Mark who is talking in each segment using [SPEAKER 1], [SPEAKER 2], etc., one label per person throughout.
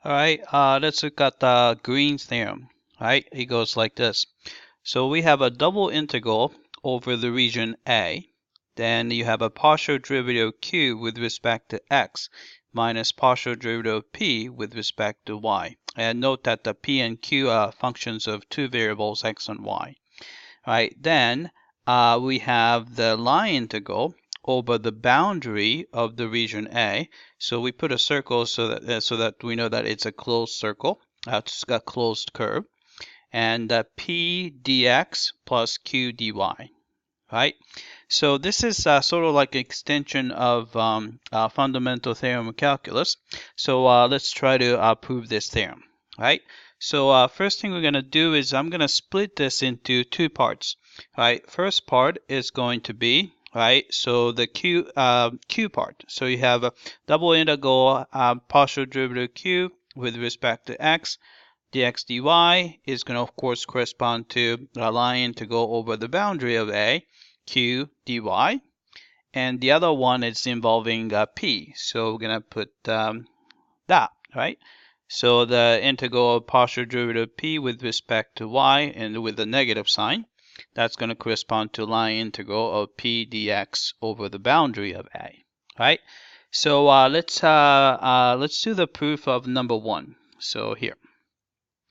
[SPEAKER 1] All right, let's look at Green's theorem. All right, it goes like this. So we have a double integral over the region A. Then you have a partial derivative of q with respect to x minus partial derivative of p with respect to y. And note that the p and q are functions of two variables, x and y. All right, then we have the line integral over the boundary of the region A. So we put a circle so that we know that it's a closed circle. It's a closed curve. And p dx plus q dy. Right? So this is sort of like an extension of fundamental theorem of calculus. So let's try to prove this theorem. Right? So first thing we're going to do is I'm going to split this into two parts. Right? First part is going to be so the q part. So you have a double integral partial derivative q with respect to x. Dx dy is going to, of course, correspond to a line to go over the boundary of A, q dy. And the other one is involving p. So we're going to put that, right? So the integral of partial derivative p with respect to y and with a negative sign, that's going to correspond to line integral of p dx over the boundary of A, right? So let's do the proof of number one. So here.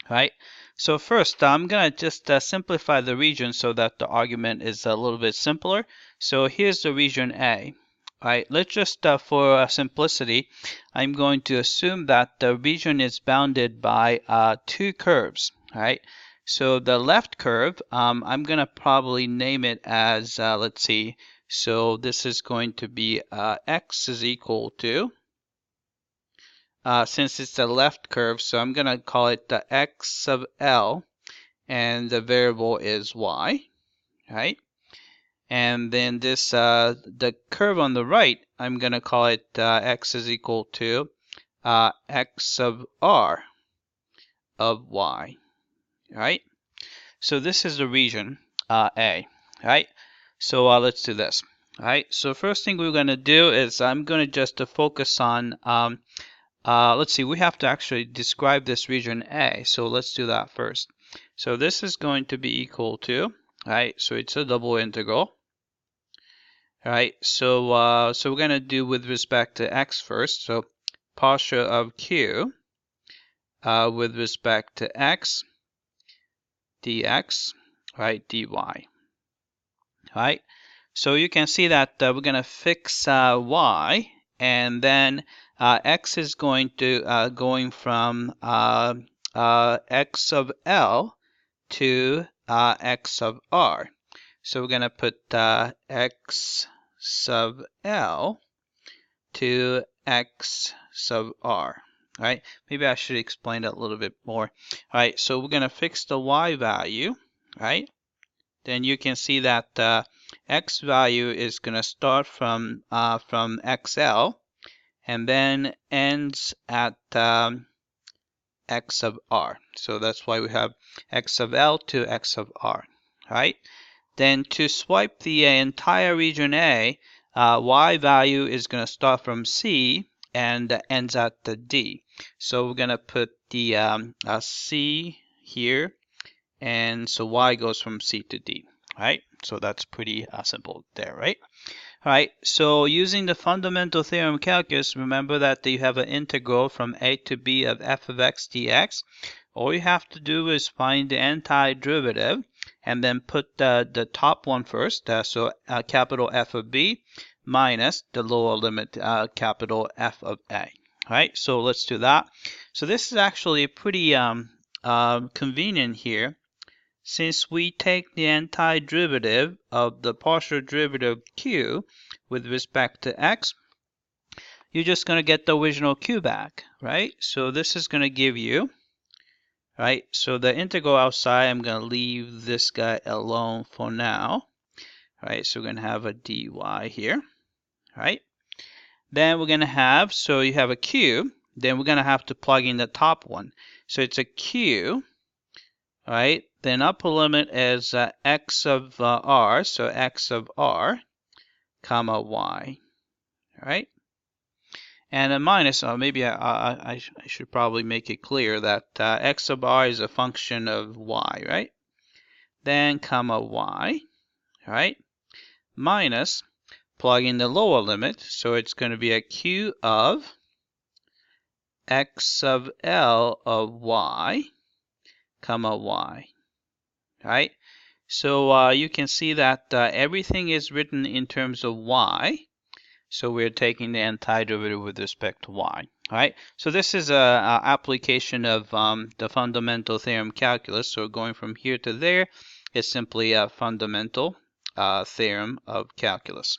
[SPEAKER 1] Right. So first, I'm going to just simplify the region so that the argument is a little bit simpler. So here's the region A. Right. Let's just, for simplicity, I'm going to assume that the region is bounded by two curves. Right. So the left curve, I'm going to probably name it as, let's see. So this is going to be x is equal to. Since it's the left curve, so I'm going to call it the x sub L, and the variable is y, right? And then this, the curve on the right, I'm going to call it x is equal to x sub r of y, right? So this is the region A, right? So let's do this, right? So first thing we're going to do is I'm going to just focus on let's see, we have to actually describe this region A, so let's do that first. So this is going to be equal to, right, so it's a double integral. Right, so we're going to do with respect to x first, so partial of q with respect to x dx, right, dy. Right, so you can see that we're going to fix y, and then x is going to going from x sub L to x sub R. So we're going to put x sub L to x sub R. Right? Maybe I should explain that a little bit more. Right? So we're going to fix the y value. Right? Then you can see that x value is going to start from XL and then ends at x sub r. So that's why we have x sub L to x sub r, right? Then to swipe the entire region A, y value is going to start from C and ends at the D. So we're going to put the C here, and so y goes from C to D, right? So that's pretty simple there, right? All right, so using the fundamental theorem of calculus, remember that you have an integral from a to b of f of x dx. All you have to do is find the antiderivative and then put the top one first, so capital F of b minus the lower limit capital F of a. All right, so let's do that. So this is actually pretty convenient here. Since we take the antiderivative of the partial derivative q with respect to x, you're just going to get the original q back, right? So this is going to give you, right? So the integral outside, I'm going to leave this guy alone for now, right? So we're going to have a dy here, right? Then we're going to have, so you have a q, then we're going to have to plug in the top one. So it's a q, right? Then upper limit is x of r, so x of r, comma y, right? and a minus, maybe I should probably make it clear that x sub r is a function of y, right? Then comma y, right? Minus, plug in the lower limit, so it's going to be a q of x sub L of y, comma y, right? So you can see that everything is written in terms of y. So we're taking the antiderivative with respect to y. All right. So this is a application of the fundamental theorem calculus. So going from here to there is simply a fundamental theorem of calculus.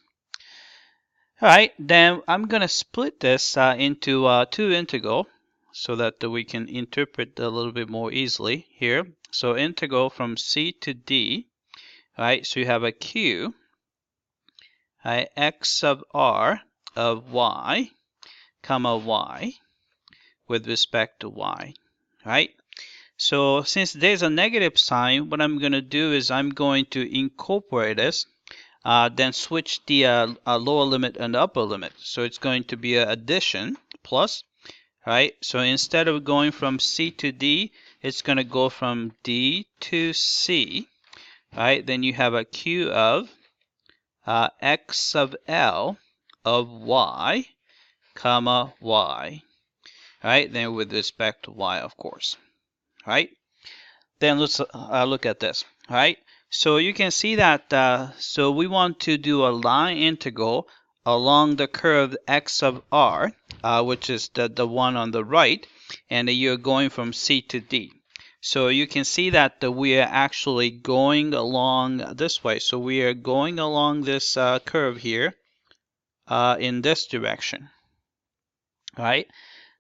[SPEAKER 1] All right. Then I'm going to split this into two integral so that we can interpret a little bit more easily here. So integral from c to d. All right. So you have a q. Right, x sub r of y, comma y, with respect to y, right? So since there's a negative sign, what I'm going to do is I'm going to incorporate this, then switch the lower limit and upper limit. So it's going to be an addition, plus, right? So instead of going from c to d, it's going to go from d to c, right? Then you have a q of x sub L of y, comma y, right? Then with respect to y, of course, right? Then let's look at this, right? So you can see that, so we want to do a line integral along the curve x sub r, which is the one on the right, and you're going from c to d. So you can see that we are actually going along this way. So we are going along this curve here in this direction, right?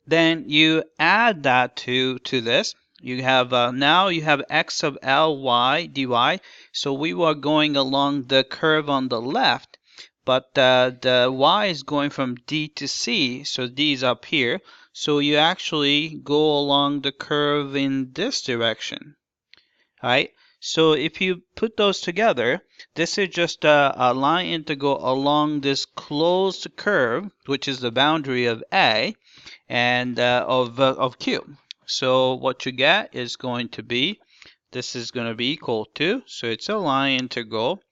[SPEAKER 1] Then you add that to this. You have now you have x sub ly dy. So we were going along the curve on the left, but the y is going from d to c. So d is up here. So you actually go along the curve in this direction, right? So if you put those together, this is just a line integral along this closed curve, which is the boundary of A and of Q. So what you get is going to be, this is going to be equal to, so it's a line integral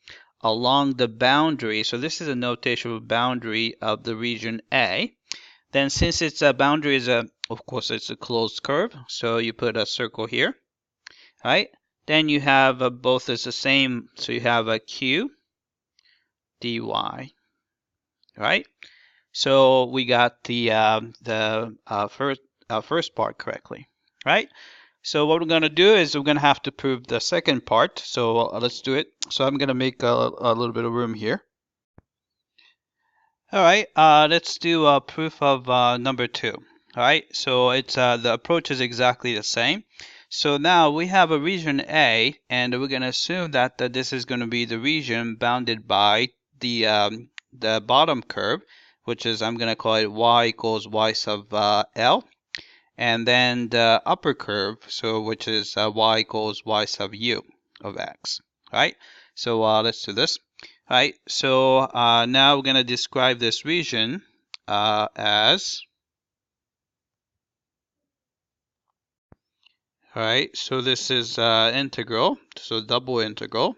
[SPEAKER 1] along the boundary. So this is a notation of boundary of the region A. Then since it's a boundary is of course it's a closed curve, so you put a circle here, right? Then you have both is the same, so you have a q dy, right? So we got the first part correctly, right? So what we're going to do is we're going to have to prove the second part. So let's do it. So I'm going to make a little bit of room here. All right, let's do a proof of number 2. All right, so it's the approach is exactly the same. So now we have a region A, and we're going to assume that this is going to be the region bounded by the bottom curve, which is, I'm going to call it y equals y sub L, and then the upper curve, so which is y equals y sub u of x, right? So let's do this. All right, so now we're going to describe this region as, all right, so this is integral, so double integral,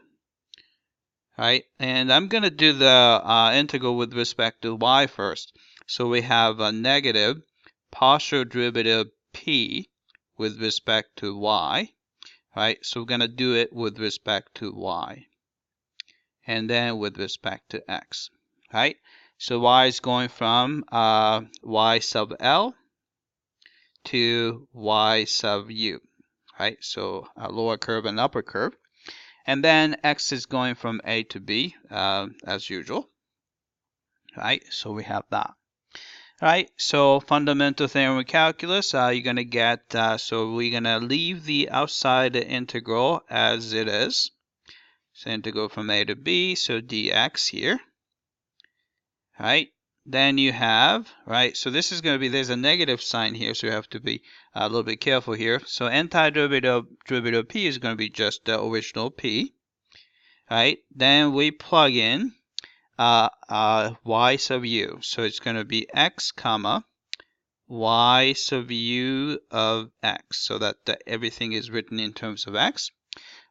[SPEAKER 1] all right, and I'm going to do the integral with respect to y first. So we have a negative partial derivative p with respect to y, right? So we're going to do it with respect to y, and then with respect to x, right? So y is going from y sub L to y sub u, right? So a lower curve and upper curve. And then x is going from A to B as usual, right? So we have that. Right, so fundamental theorem of calculus, you're going to get, so we're going to leave the outside integral as it is. So integral from A to B, so dx here. Right, then you have, right, so this is going to be, there's a negative sign here, so you have to be a little bit careful here. So antiderivative derivative p is going to be just the original p. Right, then we plug in y sub u. So it's going to be x comma y sub u of x, so that everything is written in terms of x,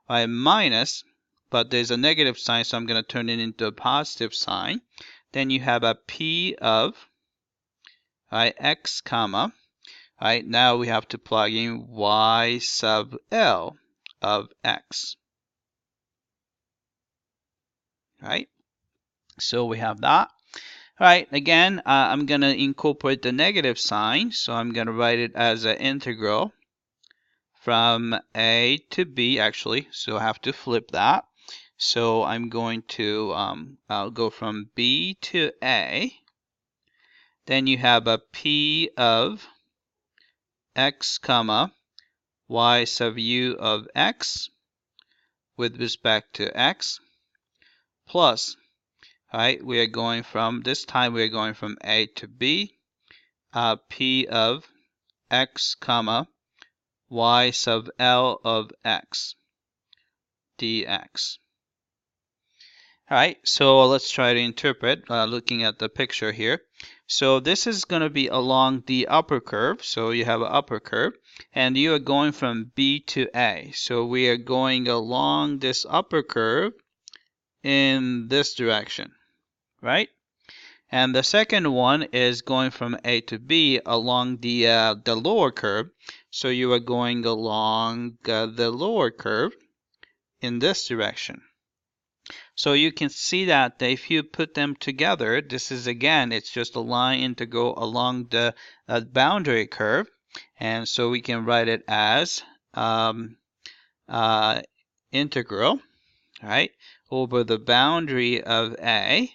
[SPEAKER 1] right, minus, but there's a negative sign, so I'm going to turn it into a positive sign. Then you have a p of, right, x comma, right, now we have to plug in y sub l of x, right? So we have that. All right, again, I'm going to incorporate the negative sign, so I'm going to write it as an integral from a to b, actually, so I have to flip that. So I'm going to I'll go from b to a. Then you have a p of x comma y sub u of x with respect to x plus, right, we are going from, this time we are going from a to b, p of x comma y sub l of x dx. All right, so let's try to interpret looking at the picture here. So this is going to be along the upper curve. So you have an upper curve, and you are going from B to A. So we are going along this upper curve in this direction, right? And the second one is going from A to B along the lower curve. So you are going along the lower curve in this direction. So you can see that if you put them together, this is, again, it's just a line integral along the boundary curve. And so we can write it as integral, right, over the boundary of A,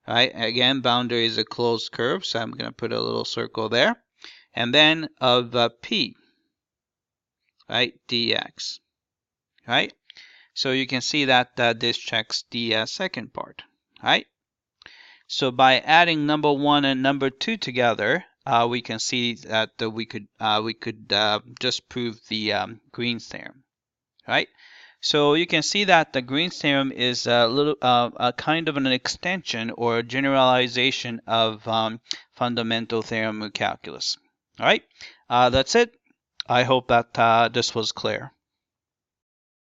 [SPEAKER 1] right? Again, boundary is a closed curve, so I'm going to put a little circle there. And then of P, right, dx, right? So you can see that this checks the second part, right? So by adding number 1 and number 2 together, we can see that we could just prove the Green's theorem, right? So you can see that the Green's theorem is a kind of an extension or a generalization of fundamental theorem of calculus. All right, that's it. I hope that this was clear.